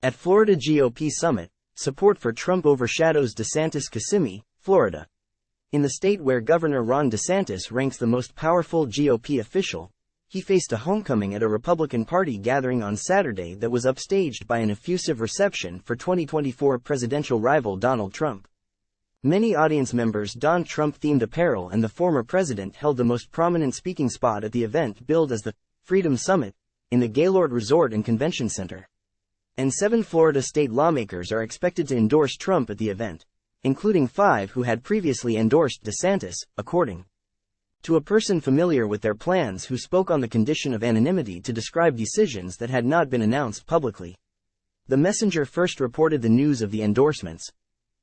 At Florida GOP summit, support for Trump overshadows DeSantis. KISSIMMEE, Florida. In the state where Governor Ron DeSantis ranks the most powerful GOP official, he faced a homecoming at a Republican Party gathering on Saturday that was upstaged by an effusive reception for 2024 presidential rival Donald Trump. Many audience members donned Trump-themed apparel, and the former president held the most prominent speaking spot at the event billed as the Freedom Summit in the Gaylord Resort and Convention Center. And 7 Florida state lawmakers are expected to endorse Trump at the event, including 5 who had previously endorsed DeSantis, according to a person familiar with their plans who spoke on the condition of anonymity to describe decisions that had not been announced publicly. The Messenger first reported the news of the endorsements.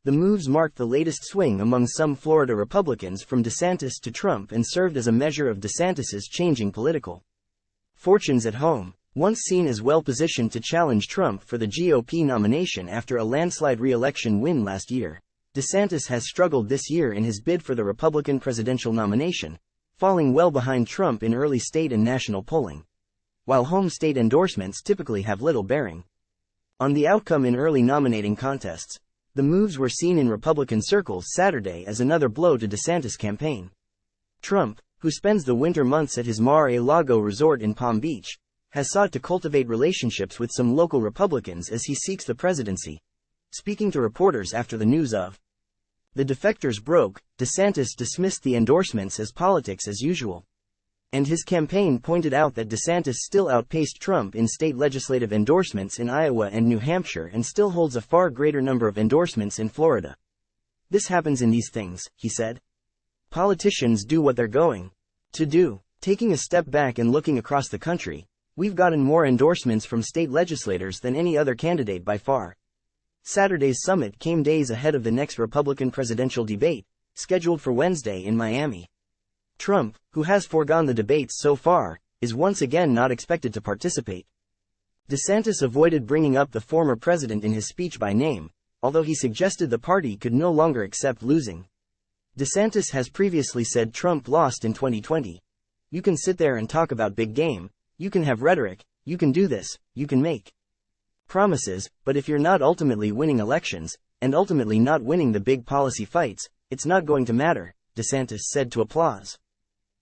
The moves marked the latest swing among some Florida Republicans from DeSantis to Trump and served as a measure of DeSantis's changing political fortunes at home. Once seen as well-positioned to challenge Trump for the GOP nomination after a landslide re-election win last year, DeSantis has struggled this year in his bid for the Republican presidential nomination, falling well behind Trump in early state and national polling, while home state endorsements typically have little bearing on the outcome in early nominating contests. The moves were seen in Republican circles Saturday as another blow to DeSantis' campaign. Trump, who spends the winter months at his Mar-a-Lago resort in Palm Beach, has sought to cultivate relationships with some local Republicans as he seeks the presidency. Speaking to reporters after the news of the defectors broke, DeSantis dismissed the endorsements as politics as usual. And his campaign pointed out that DeSantis still outpaced Trump in state legislative endorsements in Iowa and New Hampshire and still holds a far greater number of endorsements in Florida. "This happens in these things," he said. "Politicians do what they're going to do." Taking a step back and looking across the country, we've gotten more endorsements from state legislators than any other candidate by far. Saturday's summit came days ahead of the next Republican presidential debate, scheduled for Wednesday in Miami. Trump, who has foregone the debates so far, is once again not expected to participate. DeSantis avoided bringing up the former president in his speech by name, although he suggested the party could no longer accept losing. DeSantis has previously said Trump lost in 2020. "You can sit there and talk about big game. You can have rhetoric, you can do this, you can make promises, but if you're not ultimately winning elections, and ultimately not winning the big policy fights, it's not going to matter," DeSantis said to applause.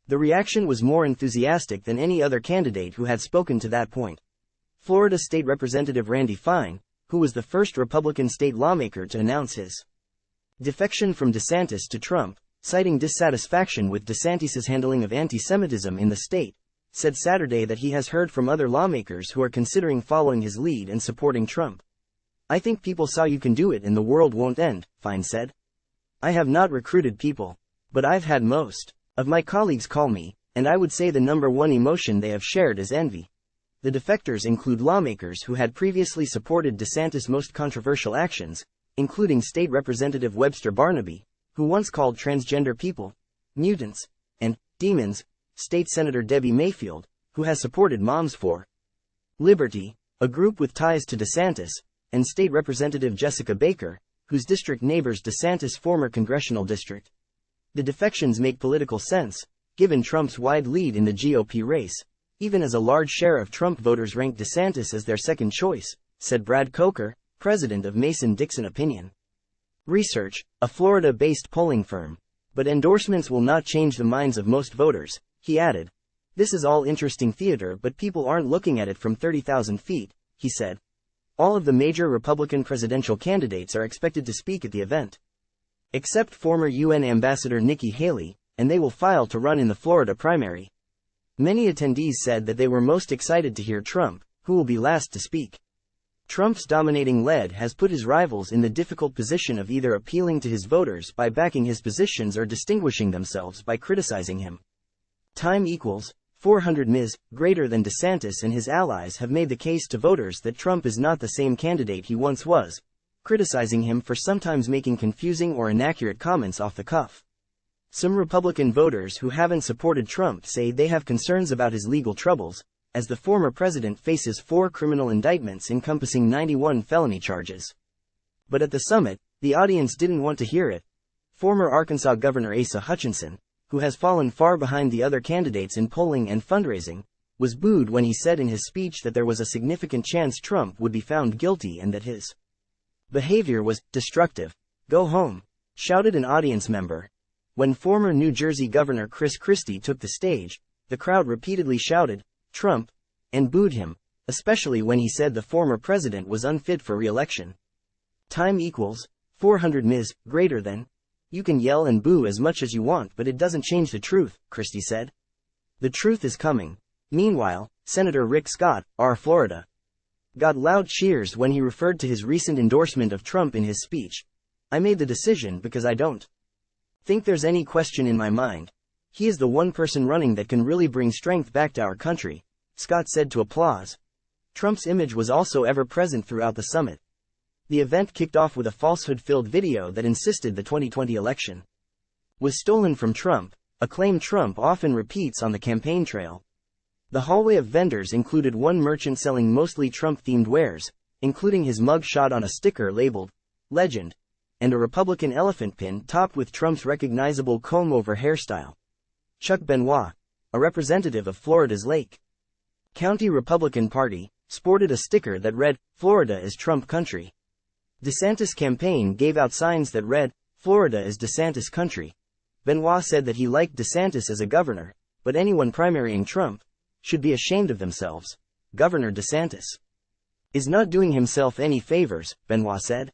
The reaction was more enthusiastic than any other candidate who had spoken to that point. Florida State Representative Randy Fine, who was the first Republican state lawmaker to announce his defection from DeSantis to Trump, citing dissatisfaction with DeSantis's handling of anti-Semitism in the state, said Saturday that he has heard from other lawmakers who are considering following his lead and supporting Trump. "I think people saw you can do it and the world won't end," Fine said. "I have not recruited people, but I've had most of my colleagues call me, and I would say the number one emotion they have shared is envy." The defectors include lawmakers who had previously supported DeSantis' most controversial actions, including State Representative Webster Barnaby, who once called transgender people mutants and demons, State Senator Debbie Mayfield, who has supported Moms for Liberty, a group with ties to DeSantis, and State Representative Jessica Baker, whose district neighbors DeSantis' former congressional district. The defections make political sense, given Trump's wide lead in the GOP race, even as a large share of Trump voters rank DeSantis as their second choice, said Brad Coker, president of Mason-Dixon Opinion Research, a Florida-based polling firm. "But endorsements will not change the minds of most voters," he added. "This is all interesting theater, but people aren't looking at it from 30,000 feet, he said. All of the major Republican presidential candidates are expected to speak at the event, except former UN Ambassador Nikki Haley, and they will file to run in the Florida primary. Many attendees said that they were most excited to hear Trump, who will be last to speak. Trump's dominating lead has put his rivals in the difficult position of either appealing to his voters by backing his positions or distinguishing themselves by criticizing him. Time equals 400 Ms. greater than DeSantis and his allies have made the case to voters that Trump is not the same candidate he once was, criticizing him for sometimes making confusing or inaccurate comments off the cuff. Some Republican voters who haven't supported Trump say they have concerns about his legal troubles, as the former president faces 4 criminal indictments encompassing 91 felony charges. But at the summit, the audience didn't want to hear it. Former Arkansas Governor Asa Hutchinson, who has fallen far behind the other candidates in polling and fundraising, was booed when he said in his speech that there was a significant chance Trump would be found guilty and that his behavior was destructive. "Go home," shouted an audience member. When former New Jersey Governor Chris Christie took the stage, the crowd repeatedly shouted, "Trump," and booed him, especially when he said the former president was unfit for re-election. Time equals 400 Ms. greater than. You can yell and boo as much as you want, but it doesn't change the truth, Christie said. The truth is coming. Meanwhile, Senator Rick Scott, R. Florida, got loud cheers when he referred to his recent endorsement of Trump in his speech. "I made the decision because I don't think there's any question in my mind. He is the one person running that can really bring strength back to our country," Scott said to Applause. Trump's image was also ever present throughout the summit. The event kicked off with a falsehood-filled video that insisted the 2020 election was stolen from Trump, a claim Trump often repeats on the campaign trail. The hallway of vendors included one merchant selling mostly Trump-themed wares, including his mug shot on a sticker labeled "Legend," and a Republican elephant pin topped with Trump's recognizable comb-over hairstyle. Chuck Benoit, a representative of Florida's Lake County Republican Party, sported a sticker that read, "Florida is Trump country." DeSantis' campaign gave out signs that read, "Florida is DeSantis country." Benoit said that he liked DeSantis as a governor, but anyone primarying Trump should be ashamed of themselves. Governor DeSantis is not doing himself any favors, Benoit said.